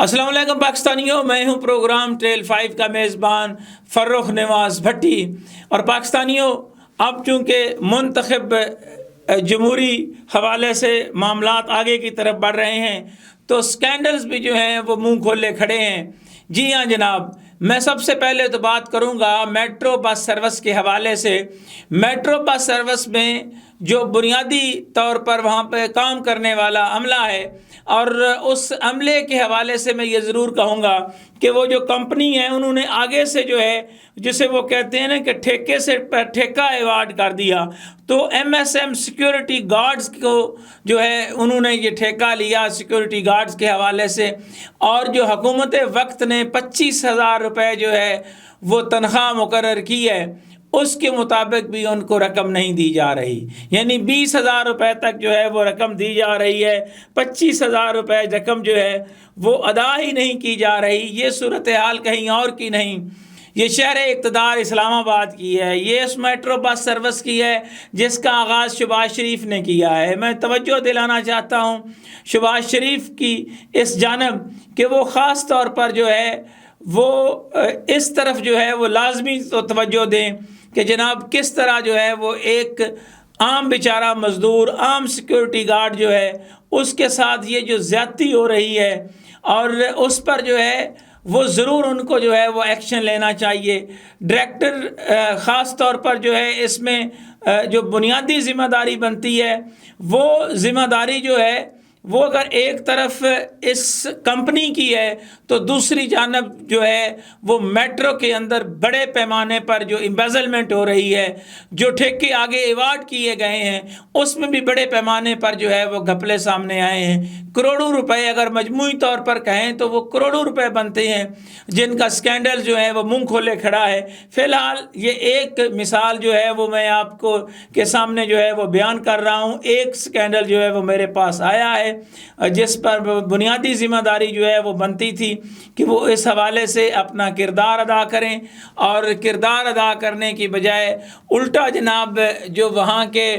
अस्सलाम वालेकुम पाकिस्तानियों, मैं हूं प्रोग्राम ट्रेल 5 का मेज़बान फ़र्रुख नवाज़ भट्टी। और पाकिस्तानियों, अब चूँकि मुंतखब जमहूरी हवाले से मामलात आगे की तरफ बढ़ रहे हैं तो स्कैंडल्स भी जो हैं वो मुंह खोले खड़े हैं। जी हाँ जनाब, मैं सबसे पहले तो बात करूंगा मेट्रो बस सर्विस के हवाले से। मेट्रो बस सर्विस में जो बुनियादी तौर पर वहाँ पे काम करने वाला अमला है, और उस अमले के हवाले से मैं ये ज़रूर कहूँगा कि वो जो कंपनी है उन्होंने आगे से जो है, जिसे वो कहते हैं ना कि ठेके से ठेका अवार्ड कर दिया, तो MSM सिक्योरिटी गार्ड्स को जो है उन्होंने ये ठेका लिया सिक्योरिटी गार्ड्स के हवाले से। और जो हुकूमत वक्त ने 25,000 रुपये जो है वो तनख्वाह मुकर्रर की है, उसके मुताबिक भी उनको रकम नहीं दी जा रही। यानी 20,000 रुपये तक जो है वो रकम दी जा रही है, 25,000 रुपये रकम जो है वो अदा ही नहीं की जा रही। ये सूरत हाल कहीं और की नहीं, ये शहर इक़्तिदार इस्लामाबाद की है। ये इस मेट्रो बस सर्विस की है जिसका आगाज़ शहबाज शरीफ ने किया है। मैं तवज्जो दिलाना चाहता हूँ शहबाज शरीफ की इस जानब कि वो ख़ास तौर पर जो है वो इस तरफ जो है वो लाजमी तो तवज्जो दें कि जनाब किस तरह जो है वो एक आम बेचारा मज़दूर, आम सिक्योरिटी गार्ड जो है उसके साथ ये जो ज़्यादती हो रही है, और उस पर जो है वो ज़रूर उनको जो है वो एक्शन लेना चाहिए। डायरेक्टर ख़ास तौर पर जो है इसमें जो बुनियादी ज़िम्मेदारी बनती है, वो ज़िम्मेदारी जो है वो अगर एक तरफ इस कंपनी की है तो दूसरी जानब जो है वो मेट्रो के अंदर बड़े पैमाने पर जो एम्बेज़लमेंट हो रही है, जो ठेके आगे अवार्ड किए गए हैं उसमें भी बड़े पैमाने पर जो है वो घपले सामने आए हैं। करोड़ों रुपए, अगर मजमूई तौर पर कहें तो वो करोड़ों रुपए बनते हैं जिनका स्कैंडल जो है वो मुंह खोले खड़ा है। फ़िलहाल ये एक मिसाल जो है वो मैं आपको के सामने जो है वो बयान कर रहा हूँ। एक स्कैंडल जो है वो मेरे पास आया है जिस पर बुनियादी ज़िम्मेदारी जो है वो बनती थी कि वो इस हवाले से अपना किरदार अदा करें, और किरदार अदा करने की बजाय उल्टा जनाब जो वहाँ के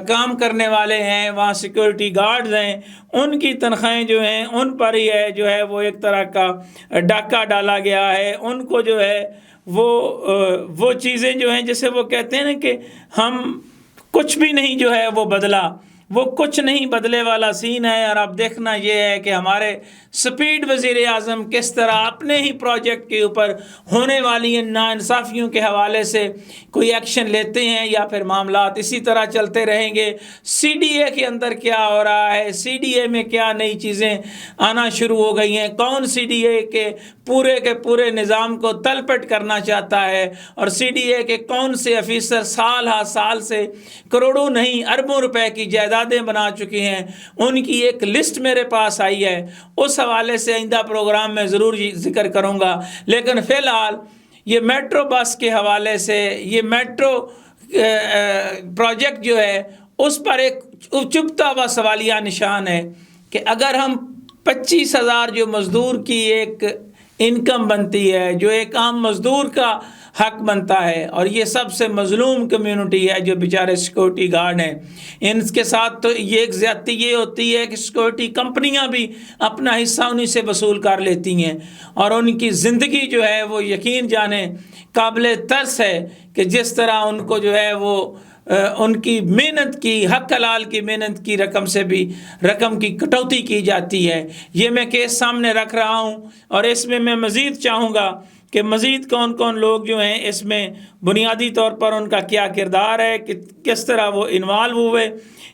काम करने वाले हैं, वहाँ सिक्योरिटी गार्ड्स हैं, उनकी तनख्वाहें जो हैं उन पर ही है जो है वो एक तरह का डाका डाला गया है। उनको जो है वो चीज़ें जो हैं जैसे वो कहते हैं ना कि हम कुछ भी नहीं जो है वो बदला, वो कुछ नहीं बदले वाला सीन है। और अब देखना ये है कि हमारे स्पीड वज़ीर आज़म किस तरह अपने ही प्रोजेक्ट के ऊपर होने वाली नाइंसाफ़ियों के हवाले से कोई एक्शन लेते हैं या फिर मामलात इसी तरह चलते रहेंगे। CDA के अंदर क्या हो रहा है, CDA में क्या नई चीज़ें आना शुरू हो गई हैं, कौन CDA के पूरे निज़ाम को तलपट करना चाहता है, और CDA के कौन से अफीसर साल हा साल से करोड़ों नहीं अरबों रुपए की जायदादें बना चुके हैं, उनकी एक लिस्ट मेरे पास आई है। उस हवाले से आइंदा प्रोग्राम में ज़रूर जिक्र करूँगा। लेकिन फ़िलहाल ये मेट्रो बस के हवाले से, ये मेट्रो प्रोजेक्ट जो है उस पर एक चुभता हुआ सवालिया निशान है कि अगर हम 25,000 जो मज़दूर की एक इनकम बनती है, जो एक आम मज़दूर का हक बनता है, और ये सबसे मज़लूम कम्युनिटी है जो बेचारे सिक्योरिटी गार्ड हैं, इनके साथ तो ये एक ज़्यादती ये होती है कि सिक्योरिटी कंपनियां भी अपना हिस्सा उन्हीं से वसूल कर लेती हैं, और उनकी ज़िंदगी जो है वो यकीन जाने काबिल तरस है कि जिस तरह उनको जो है वो उनकी मेहनत की, हक हलाल की मेहनत की रकम से भी रकम की कटौती की जाती है। ये मैं केस सामने रख रहा हूँ, और इसमें मैं मज़ीद चाहूँगा कि मज़ीद कौन कौन लोग जो हैं इसमें बुनियादी तौर पर उनका क्या किरदार है, कि किस तरह वो इन्वॉल्व हुए,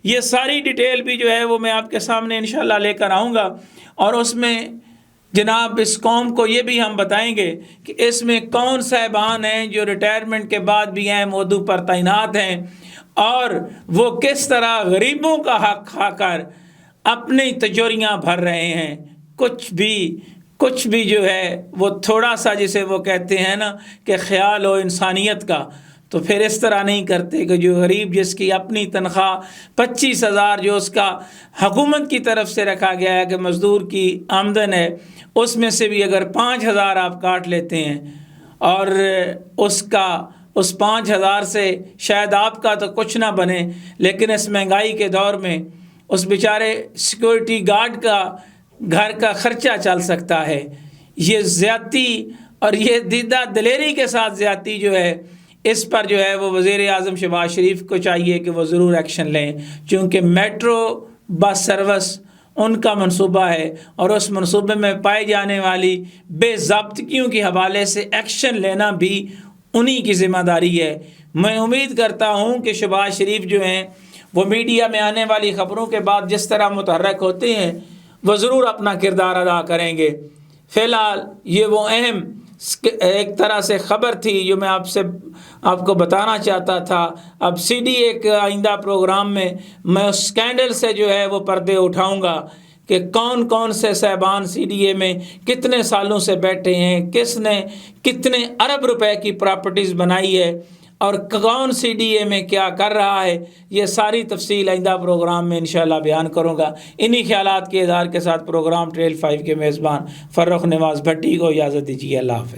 ये सारी डिटेल भी जो है वो मैं आपके सामने इंशाल्लाह लेकर आऊँगा। और उसमें जनाब इस कौम को ये भी हम बताएंगे कि इसमें कौन साहिबान हैं जो रिटायरमेंट के बाद भी अहम ओहदों पर तैनात हैं, और वो किस तरह गरीबों का हक खाकर अपनी तिजोरियाँ भर रहे हैं। कुछ भी जो है वो थोड़ा सा, जिसे वो कहते हैं ना कि ख्याल हो इंसानियत का, तो फिर इस तरह नहीं करते कि जो गरीब जिसकी अपनी तनख्वाह 25,000 जो उसका हुकूमत की तरफ से रखा गया है कि मज़दूर की आमदन है, उसमें से भी अगर 5,000 आप काट लेते हैं, और उस 5,000 से शायद आपका तो कुछ ना बने, लेकिन इस महंगाई के दौर में उस बेचारे सिक्योरिटी गार्ड का گھر کا خرچہ چل سکتا ہے۔ یہ زیادتی اور یہ دیدہ دلیری کے ساتھ زیادتی جو ہے اس پر جو ہے وہ وزیر اعظم شہباز شریف کو چاہیے کہ وہ ضرور ایکشن لیں، چونکہ میٹرو بس سروس ان کا منصوبہ ہے اور اس منصوبے میں پائی جانے والی بے ضابطگیوں کے حوالے سے ایکشن لینا بھی انہی کی ذمہ داری ہے۔ میں امید کرتا ہوں کہ شہباز شریف جو ہیں وہ میڈیا میں آنے والی خبروں کے بعد جس طرح متحرک ہوتے ہیں وہ ضرور اپنا کردار ادا کریں گے۔ فی الحال یہ وہ اہم ایک طرح سے خبر تھی جو میں آپ کو بتانا چاہتا تھا۔ اب سی ڈی اے کے آئندہ پروگرام میں اس اسکینڈل سے جو ہے وہ پردے اٹھاؤں گا کہ کون کون سے صاحبان سی ڈی اے میں کتنے سالوں سے بیٹھے ہیں، کس نے کتنے ارب روپے کی پراپرٹیز بنائی ہے اور کون سی ڈی اے میں کیا کر رہا ہے، یہ ساری تفصیل آئندہ پروگرام میں انشاءاللہ بیان کروں گا۔ انہی خیالات کے اظہار کے ساتھ پروگرام ٹریل 5 کے میزبان فرخ نواز بھٹی کو اجازت دیجیے۔ اللہ حافظ۔